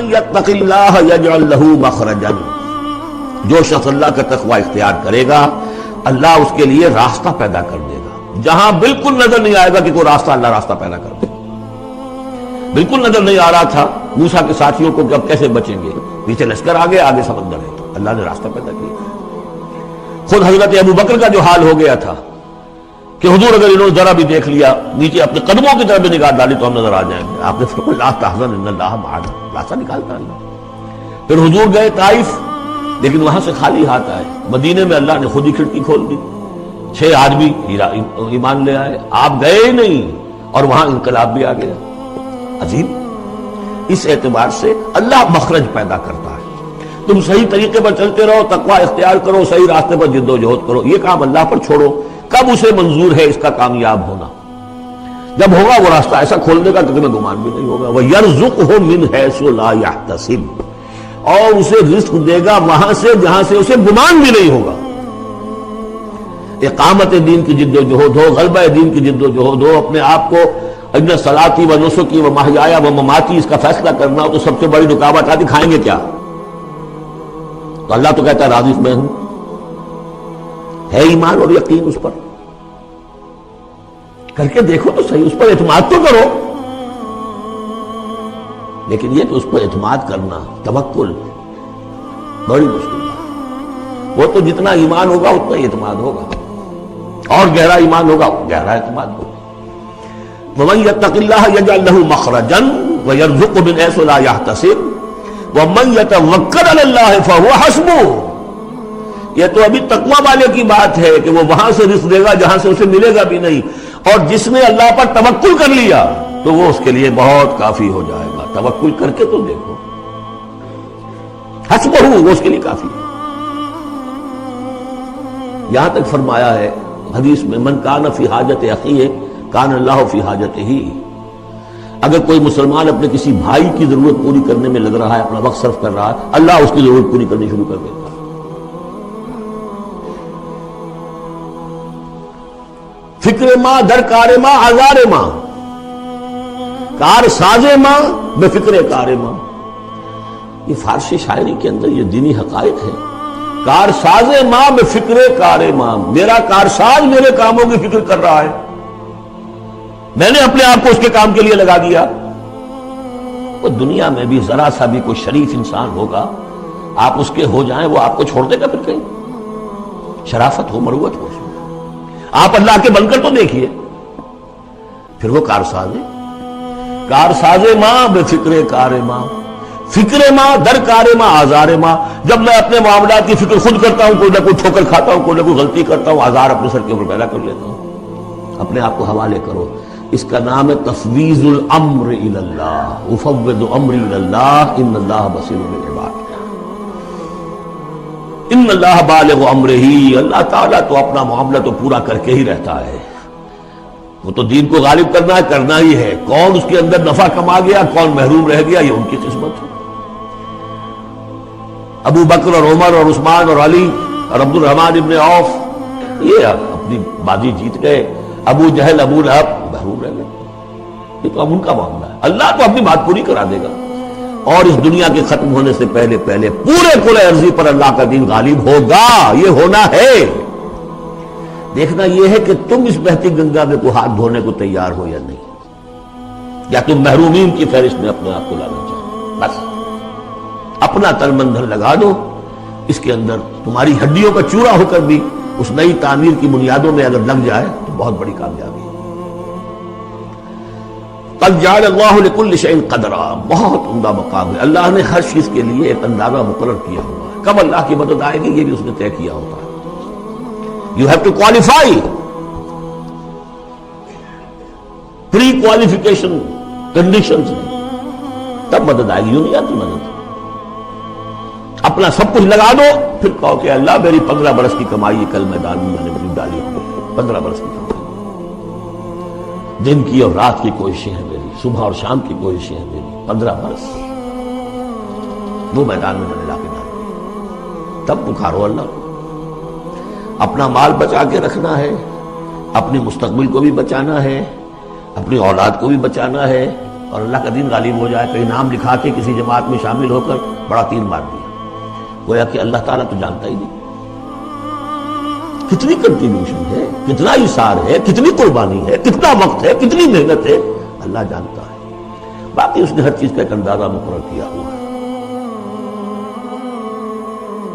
وَمَن يَتَّقِ اللَّهَ يَجْعَل لَّهُ مَخْرَجًا، جو شخص اللہ کا تقوی اختیار کرے گا اللہ اس کے لیے راستہ پیدا کر دے گا، جہاں بالکل نظر نہیں آئے گا کہ کوئی راستہ، اللہ راستہ پیدا کر دے گا۔ بالکل نظر نہیں آ رہا تھا موسیٰ کے ساتھیوں کو کہ اب کیسے بچیں گے، پیچھے لشکر آگے آگے سمندر ہے، اللہ نے راستہ پیدا کیا۔ خود حضرت ابو بکر کا جو حال ہو گیا تھا کہ حضور اگر انہوں نے ذرا بھی دیکھ لیا، نیچے اپنے قدموں کی طرف بھی نگاہ ڈالی تو ہم نظر آ جائیں گے، آپ نے فرمایا لا تحزن ان اللہ معنا، راستہ نکالتا اللہ۔ پھر حضور گئے طائف، لیکن وہاں سے خالی ہاتھ آئے، مدینے میں اللہ نے خود ہی کھڑکی کھول دی، 6 آدمی ایمان لے آئے، آپ گئے ہی نہیں اور وہاں انقلاب بھی آ گیا۔ عظیم، اس اعتبار سے اللہ مخرج پیدا کرتا ہے۔ تم صحیح طریقے پر چلتے رہو، تقوی اختیار کرو، صحیح راستے پر جد و جہد کرو، یہ کام اللہ پر چھوڑو۔ کب اسے منظور ہے اس کا کامیاب ہونا؟ جب ہوگا وہ راستہ ایسا کھولنے کا کہ تمہیں گمان بھی نہیں ہوگا۔ وَيَرْزُقْهُ مِنْ حَيْثُ لَا يَحْتَسِبُ، اور اسے رزق دے گا وہاں سے جہاں سے اسے گمان بھی نہیں ہوگا۔ اقامت دین کی جد و جہد ہو، غلبہ دین کی جد و جہد ہو، اپنے آپ کو ان صلاتی و نسکی و محیایا و مماتی اس کا فیصلہ کرنا ہو تو سب سے بڑی رکاوٹ آتی کھائیں گے کیا؟ تو اللہ تو کہتا ہے راضی میں ہوں، ہے ایمان اور یقین اس پر، کر کے دیکھو تو صحیح، اس پر اعتماد تو کرو۔ لیکن یہ کہ اس پر اعتماد کرنا، توکل، بڑی مشکل ہے۔ وہ تو جتنا ایمان ہوگا اتنا ہی اعتماد ہوگا، اور گہرا ایمان ہوگا گہرا اعتماد ہوگا۔ وَمَن يَتَّقِ اللَّهَ يَجْعَل لَّهُ مَخْرَجًا وَيَرْزُقْهُ مِنْ حَيْثُ لَا يَحْتَسِبُ وَمَن يَتَوَكَّلْ عَلَى اللَّهِ فَهُوَ حَسْبُهُ۔ یہ تو ابھی تقویٰ والے کی بات ہے کہ وہ وہاں سے رزق دے گا جہاں سے اسے ملے گا بھی نہیں، اور جس نے اللہ پر توکل کر لیا تو وہ اس کے لیے بہت کافی ہو جائے گا۔ توکل کر کے تو دیکھو، حسبہ وہ اس کے لیے کافی ہے۔ یہاں تک فرمایا ہے حدیث میں من کان فی حاجت اخیہ کان اللہ فی حاجتہ، اگر کوئی مسلمان اپنے کسی بھائی کی ضرورت پوری کرنے میں لگ رہا ہے، اپنا وقت صرف کر رہا ہے، اللہ اس کی ضرورت پوری کرنی شروع کر دیتا ہے۔ فکر ماں در کار ماں آزار ماں، کار ساز ماں بے فکر کار ماں، یہ فارسی شاعری کے اندر یہ دینی حقائق ہے۔ کار ساز ماں بے فکر کار ماں، میرا کارساز میرے کاموں کی فکر کر رہا ہے، میں نے اپنے آپ کو اس کے کام کے لیے لگا دیا۔ وہ دنیا میں بھی ذرا سا بھی کوئی شریف انسان ہوگا، آپ اس کے ہو جائیں وہ آپ کو چھوڑ دے گا پھر کہیں؟ شرافت ہو، مروت ہو، آپ اللہ کے بن کر تو دیکھیے، پھر وہ کارساز ہے۔ کارساز ماں بے فکر کار ماں، فکر ماں در کار ماں آزار ماں، جب میں اپنے معاملات کی فکر خود کرتا ہوں، کوئی نہ کوئی ٹھوکر کھاتا ہوں، کوئی نہ کوئی غلطی کرتا ہوں، آزار اپنے سر کے اوپر پیدا کر لیتا ہوں۔ اپنے آپ کو حوالے کرو، اس کا نام ہے تفویض الامر الی اللہ، افوض امری الی اللہ ان اللہ بصیر بالعباد۔ ان اللہ بالغ امرہ، اللہ تعالیٰ تو اپنا معاملہ تو پورا کر کے ہی رہتا ہے، وہ تو دین کو غالب کرنا ہے، کرنا ہی ہے۔ کون اس کے اندر نفع کما گیا، کون محروم رہ گیا، یہ ان کی قسمت ہے۔ ابو بکر اور عمر اور عثمان اور علی اور عبد الرحمن ابن عوف یہ اپنی بازی جیت گئے، ابو جہل ابو لہب محروم رہ گئے، یہ تو اب ان کا معاملہ ہے۔ اللہ تو اپنی بات پوری کرا دے گا، اور اس دنیا کے ختم ہونے سے پہلے پہلے پورے کل ارضی پر اللہ کا دین غالب ہوگا، یہ ہونا ہے۔ دیکھنا یہ ہے کہ تم اس بہتی گنگا میں کو ہاتھ دھونے کو تیار ہو یا نہیں، یا تم محرومین کی فہرست میں اپنے آپ کو لانا چاہو۔ بس اپنا تن من دھن لگا دو اس کے اندر، تمہاری ہڈیوں کا چورا ہو کر بھی اس نئی تعمیر کی بنیادوں میں اگر لگ جائے تو بہت بڑی کامیابی ہے۔ قد جعل اللہ لکل شیء قدرا، بہت عمدہ مقام ہے، اللہ نے ہر چیز کے لیے ایک اندازہ مقرر کیا ہوا ہے، کب اللہ کی مدد آئے گی یہ بھی اس نے طے کیا ہوتا ہے۔ You have to qualify، pre qualification conditions، تب مدد آئے گی، یوں نہیں آتی مدد۔ اپنا سب کچھ لگا دو پھر کہو کہ اللہ میری 15 برس کی کمائی کل میدان میں میں نے بڑی ڈالی، 15 برس کی کمائی، دن کی اور رات کی کوششیں ہیں میری، صبح اور شام کی کوششیں ہیں میری، 15 برس وہ میدان میں نے لا کے ڈالی۔ تب پکارو اللہ کو۔ اپنا مال بچا کے رکھنا ہے، اپنی مستقبل کو بھی بچانا ہے، اپنی اولاد کو بھی بچانا ہے، اور اللہ کا دین غالب ہو جائے، کہیں نام لکھا کے کسی جماعت میں شامل ہو کر بڑا تیر مار دیا، گویا کہ اللہ تعالیٰ تو جانتا ہی نہیں۔ کتنی کنٹریبیوشن ہے، کتنا اثار ہے، کتنی قربانی ہے، کتنا وقت ہے، کتنی محنت ہے، اللہ جانتا ہے۔ باقی اس نے ہر چیز کا ایک اندازہ مقرر کیا ہوا ہے۔